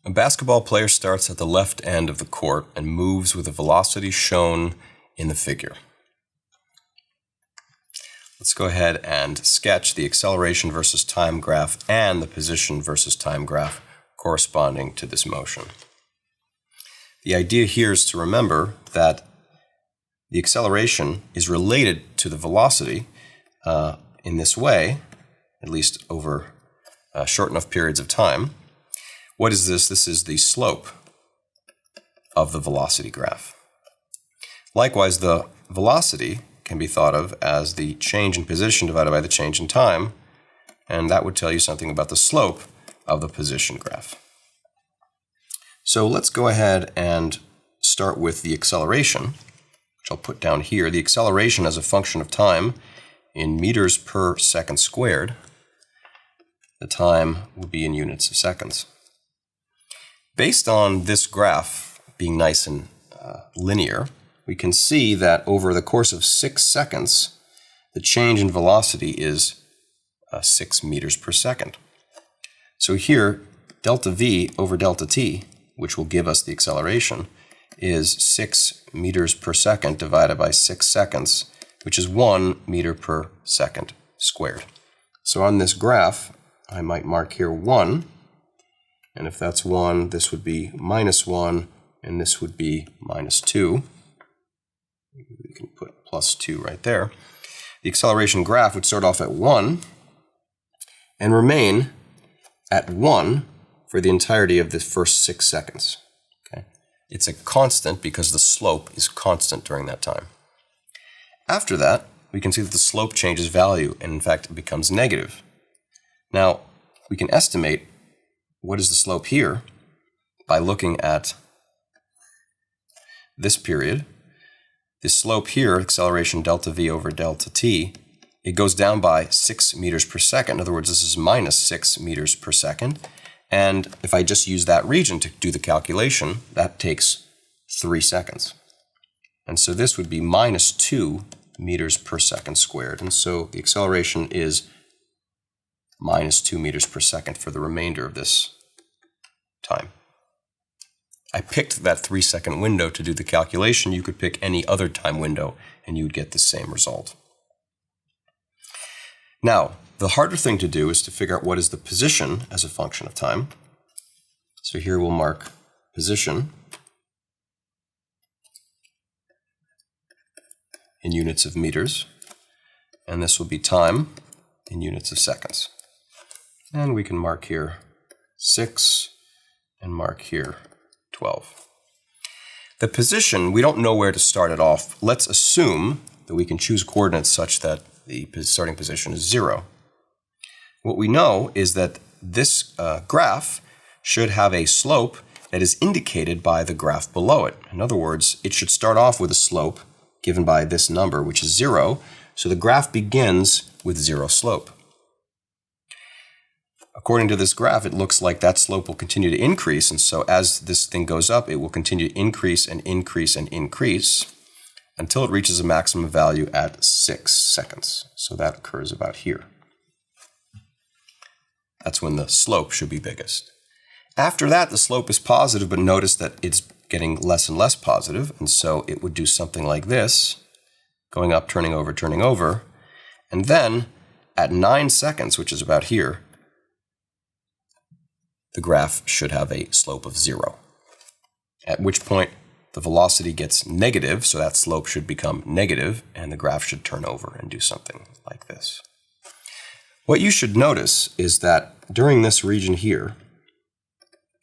A basketball player starts at the left end of the court and moves with the velocity shown in the figure. Let's go ahead and sketch the acceleration versus time graph and the position versus time graph corresponding to this motion. The idea here is to remember that the acceleration is related to the velocity in this way, at least over short enough periods of time. What is this? This is the slope of the velocity graph. Likewise, the velocity can be thought of as the change in position divided by the change in time, and that would tell you something about the slope of the position graph. So let's go ahead and start with the acceleration, which I'll put down here. The acceleration as a function of time in meters per second squared. The time will be in units of seconds. Based on this graph being nice and linear, we can see that over the course of 6 seconds, the change in velocity is 6 meters per second. So here, delta v over delta t, which will give us the acceleration, is 6 meters per second divided by 6 seconds, which is 1 meter per second squared. So on this graph, I might mark here 1, and if that's 1, this would be -1, and this would be -2. We can put +2 right there. The acceleration graph would start off at 1 and remain at 1 for the entirety of the first 6 seconds. Okay? It's a constant because the slope is constant during that time. After that, we can see that the slope changes value, and in fact it becomes negative. Now, we can estimate what is the slope here by looking at this period. The slope here, acceleration delta v over delta t, it goes down by 6 meters per second. In other words, this is -6 meters per second. And if I just use that region to do the calculation, that takes 3 seconds. And so this would be -2 meters per second squared. And so the acceleration is -2 meters per second for the remainder of this time. I picked that 3-second window to do the calculation. You could pick any other time window and you would get the same result. Now, the harder thing to do is to figure out what is the position as a function of time. So here we'll mark position in units of meters, and this will be time in units of seconds. And we can mark here 6 and mark here 12. The position, we don't know where to start it off. Let's assume that we can choose coordinates such that the starting position is 0. What we know is that this graph should have a slope that is indicated by the graph below it. In other words, it should start off with a slope given by this number, which is 0. So the graph begins with 0 slope. According to this graph, it looks like that slope will continue to increase, and so as this thing goes up, it will continue to increase and increase and increase until it reaches a maximum value at 6 seconds. So that occurs about here. That's when the slope should be biggest. After that, the slope is positive, but notice that it's getting less and less positive, and so it would do something like this, going up, turning over, and then at 9 seconds, which is about here, the graph should have a slope of 0, at which point the velocity gets negative, so that slope should become negative, and the graph should turn over and do something like this. What you should notice is that during this region here,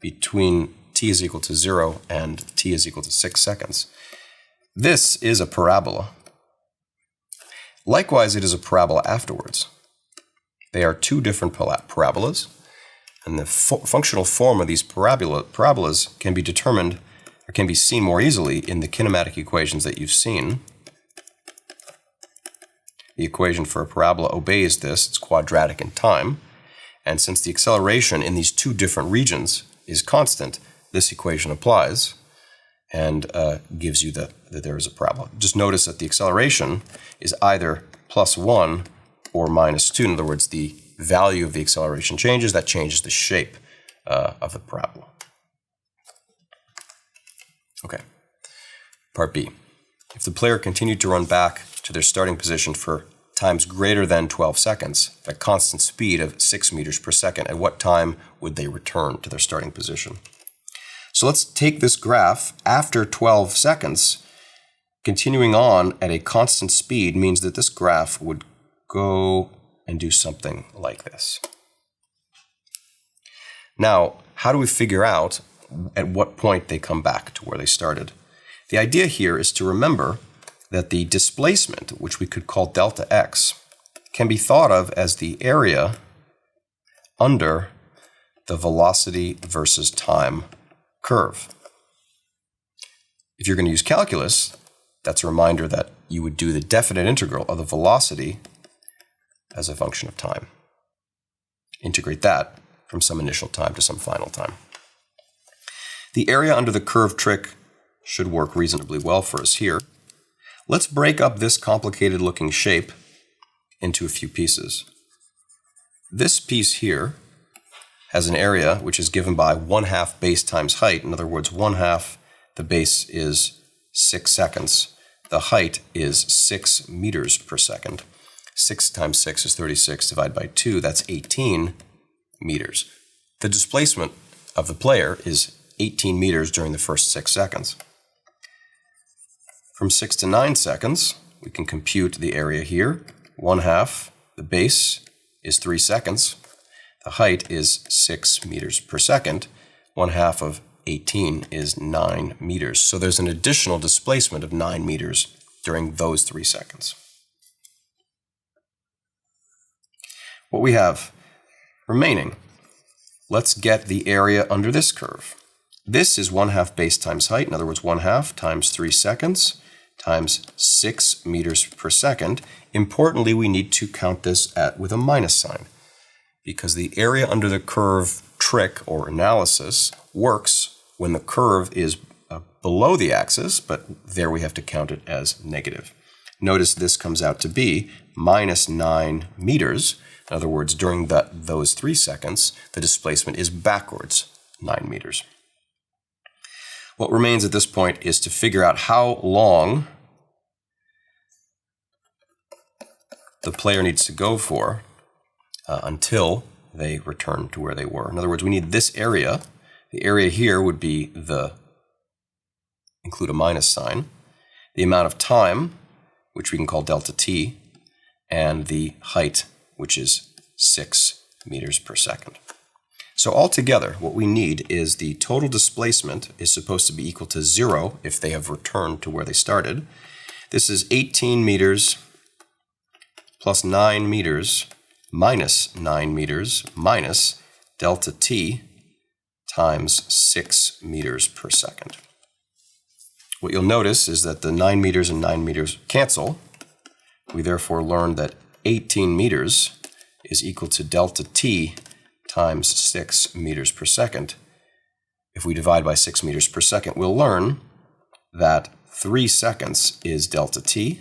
between t is equal to 0 and t is equal to 6 seconds, this is a parabola. Likewise, it is a parabola afterwards. They are two different parabolas. And the functional form of these parabolas can be determined, or can be seen more easily in the kinematic equations that you've seen. The equation for a parabola obeys this. It's quadratic in time. And since the acceleration in these two different regions is constant, this equation applies and gives you that there is a parabola. Just notice that the acceleration is either +1 or -2. In other words, the value of the acceleration changes, that changes the shape of the parabola. Okay. Part B. If the player continued to run back to their starting position for times greater than 12 seconds, at a constant speed of 6 meters per second, at what time would they return to their starting position? So let's take this graph after 12 seconds. Continuing on at a constant speed means that this graph would go and do something like this. Now, how do we figure out at what point they come back to where they started? The idea here is to remember that the displacement, which we could call delta x, can be thought of as the area under the velocity versus time curve. If you're going to use calculus, that's a reminder that you would do the definite integral of the velocity as a function of time. Integrate that from some initial time to some final time. The area under the curve trick should work reasonably well for us here. Let's break up this complicated looking shape into a few pieces. This piece here has an area which is given by 1/2 base times height. In other words, 1/2, the base is 6 seconds. The height is 6 meters per second. 6 times 6 is 36, divided by 2, that's 18 meters. The displacement of the player is 18 meters during the first 6 seconds. From 6 to 9 seconds, we can compute the area here. 1/2, the base is 3 seconds. The height is 6 meters per second. 1/2 of 18 is 9 meters. So there's an additional displacement of 9 meters during those 3 seconds. What we have remaining, let's get the area under this curve. This is 1/2 base times height. In other words, 1/2 times 3 seconds times 6 meters per second. Importantly, we need to count this with a minus sign, because the area under the curve trick or analysis works when the curve is below the axis, but there we have to count it as negative. Notice this comes out to be minus 9 meters. In other words, during those 3 seconds, the displacement is backwards 9 meters. What remains at this point is to figure out how long the player needs to go for until they return to where they were. In other words, we need this area. The area here would be include a minus sign, the amount of time, which we can call delta t, and the height, which is 6 meters per second. So altogether, what we need is the total displacement is supposed to be equal to 0 if they have returned to where they started. This is 18 meters plus 9 meters minus 9 meters minus delta t times 6 meters per second. What you'll notice is that the 9 meters and 9 meters cancel. We therefore learn that 18 meters is equal to delta t times 6 meters per second. If we divide by 6 meters per second, we'll learn that 3 seconds is delta t.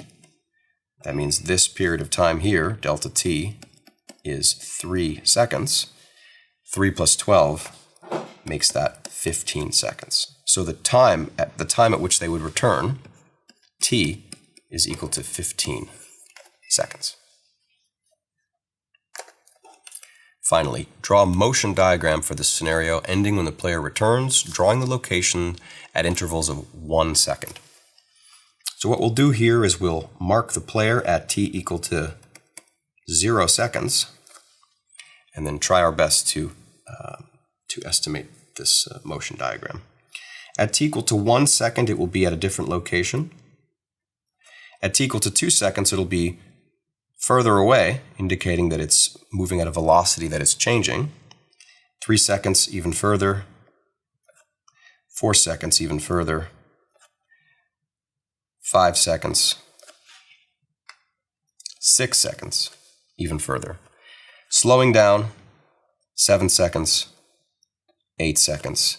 That means this period of time here, delta t, is 3 seconds. 3 plus 12 makes that 15 seconds. So the time at which they would return, t, is equal to 15 seconds. Finally, draw a motion diagram for this scenario, ending when the player returns, drawing the location at intervals of 1 second. So what we'll do here is we'll mark the player at t equal to 0 seconds, and then try our best to estimate this motion diagram. At t equal to 1 second, it will be at a different location. At t equal to 2 seconds, it'll be further away, indicating that it's moving at a velocity that is changing. 3 seconds, even further. 4 seconds, even further. 5 seconds. 6 seconds, even further. Slowing down, 7 seconds, 8 seconds,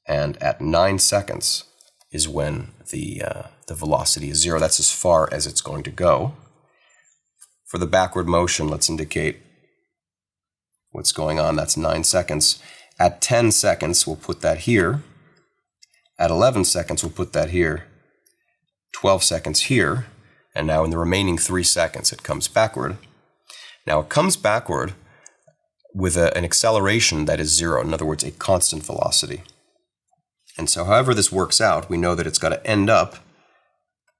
and at 9 seconds is when the velocity is 0. That's as far as it's going to go. For the backward motion, let's indicate what's going on. That's 9 seconds. At 10 seconds, we'll put that here. At 11 seconds, we'll put that here. 12 seconds here. And now in the remaining 3 seconds, it comes backward. Now it comes backward with an acceleration that is 0, in other words, a constant velocity. And so however this works out, we know that it's got to end up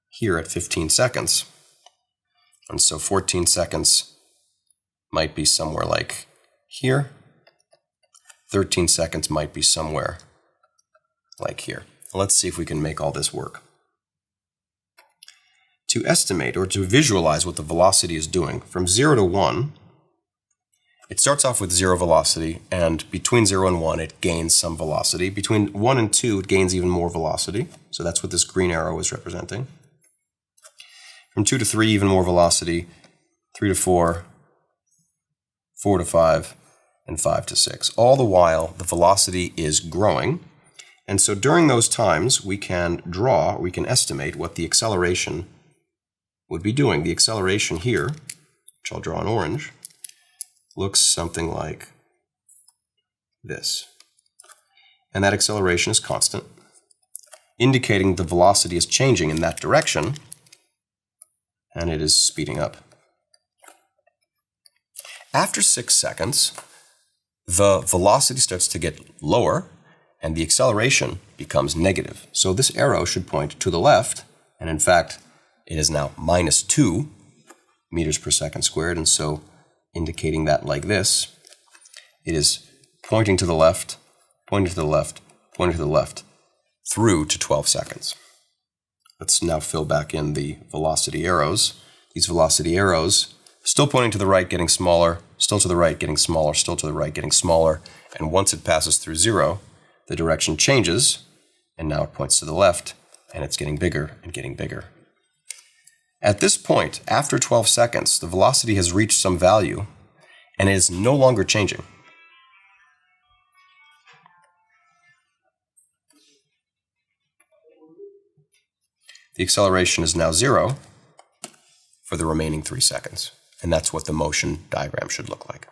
here at 15 seconds. And so 14 seconds might be somewhere like here. 13 seconds might be somewhere like here. Let's see if we can make all this work. To estimate or to visualize what the velocity is doing, from 0 to 1, it starts off with 0 velocity, and between 0 and 1, it gains some velocity. Between 1 and 2, it gains even more velocity. So that's what this green arrow is representing. From 2 to 3, even more velocity. 3 to 4, 4 to 5, and 5 to 6. All the while, the velocity is growing. And so during those times, we can estimate what the acceleration would be doing. The acceleration here, which I'll draw in orange, looks something like this. And that acceleration is constant, indicating the velocity is changing in that direction, and it is speeding up. After 6 seconds, the velocity starts to get lower, and the acceleration becomes negative. So this arrow should point to the left, and in fact, it is now -2 meters per second squared, and so indicating that like this, it is pointing to the left, pointing to the left, pointing to the left, through to 12 seconds. Let's now fill back in the velocity arrows. These velocity arrows, still pointing to the right, getting smaller, still to the right, getting smaller, still to the right, getting smaller, and once it passes through 0, the direction changes, and now it points to the left, and it's getting bigger and getting bigger. At this point, after 12 seconds, the velocity has reached some value, and it is no longer changing. The acceleration is now 0 for the remaining 3 seconds, and that's what the motion diagram should look like.